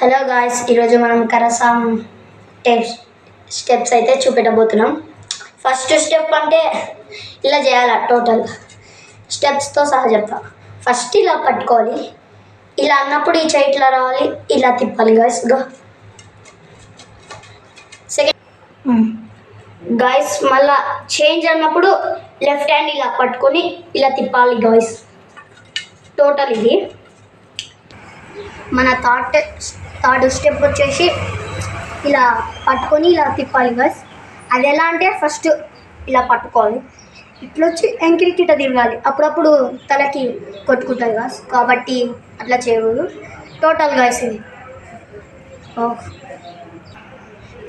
Hello guys, ఈరోజు మనం కరసాం steps అయితే చూపెట్టబోతున్నాం. ఫస్ట్ స్టెప్ అంటే ఇలా చేయాలి. టోటల్ స్టెప్స్తో సహా చెప్తా. ఫస్ట్ ఇలా పట్టుకోవాలి. ఇలా అన్నప్పుడు ఈ చేయి ఇట్లా రావాలి, ఇలా తిప్పాలి గాయ్స్. సెకండ్ గాయ్స్, మళ్ళా చేంజ్ అన్నప్పుడు లెఫ్ట్ హ్యాండ్ ఇలా పట్టుకొని ఇలా తిప్పాలి గాయ్స్. టోటల్ ఇది మన థర్డ్ స్టెప్ వచ్చేసి ఇలా పట్టుకొని ఇలా తిప్పాలి గాయ్స్. అది ఎలా అంటే ఫస్ట్ ఇలా పట్టుకోవాలి, ఇట్లా వచ్చి ఎంకిలికి ఇట్లా తిరగాలి. అప్పుడప్పుడు తలకి కొట్టుకుంటుంది గాయ్స్, కాబట్టి అట్లా చేయకూడదు. టోటల్ గాయ్స్ ఇది.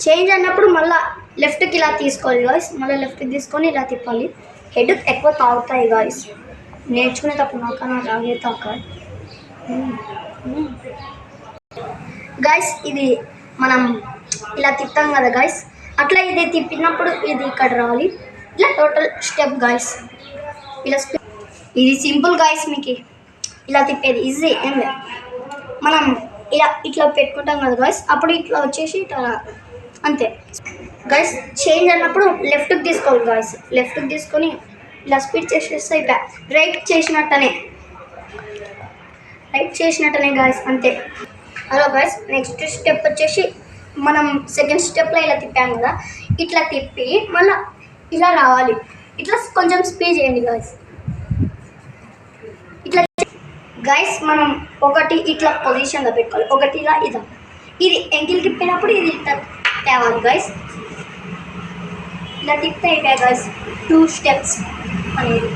చేంజ్ అన్నప్పుడు మళ్ళీ లెఫ్ట్కి ఇలా తీసుకోవాలి గాయ్స్. మళ్ళీ లెఫ్ట్కి తీసుకొని ఇలా తిప్పాలి. హెడ్ ఎక్కువ తాగుతాయి గాయ్స్. నేర్చుకునేటప్పుడు నాకన్నా రాగే తాకాలి గాయ్స్. ఇది మనం ఇలా తిప్పాం కదా గాయ్స్, అట్లా ఇది తిప్పినప్పుడు ఇది ఇక్కడ రావాలి. ఇట్లా టోటల్ స్టెప్ గాయ్స్. ఇలా ఇది సింపుల్ గాయ్స్. మీకు ఇలా తిప్పేది ఈజీ ఏం లేదు. మనం ఇట్లా పెట్టుకుంటాం కదా గాయ్స్, అప్పుడు ఇట్లా వచ్చేసి ఇట్లా అంతే గాయ్స్. చేంజ్ అన్నప్పుడు లెఫ్ట్కి తీసుకోవాలి గాయ్స్. లెఫ్ట్కి తీసుకొని ఇలా స్పీడ్ చేసేస్తే ఇట్లా రైట్ చేసినట్టనే గాయ్స్, అంతే. హలో గాయ్స్, నెక్స్ట్ స్టెప్ వచ్చేసి మనం సెకండ్ స్టెప్లో ఇలా తిప్పాం కదా, ఇట్లా తిప్పి మళ్ళీ ఇలా రావాలి. ఇట్లా కొంచెం స్పీడ్ చేయండి గాయ్స్. ఇట్లా గాయ్స్ మనం ఒకటి ఇట్లా పొజిషన్లో పెట్టుకోవాలి, ఒకటి ఇలా ఇది ఎంకిల్ తిప్పినప్పుడు ఇది ఇట్లా తేవాలి గాయ్స్. ఇలా తిప్పితే అయిపోయాయి గాయ్స్ 2 స్టెప్స్ అనేది.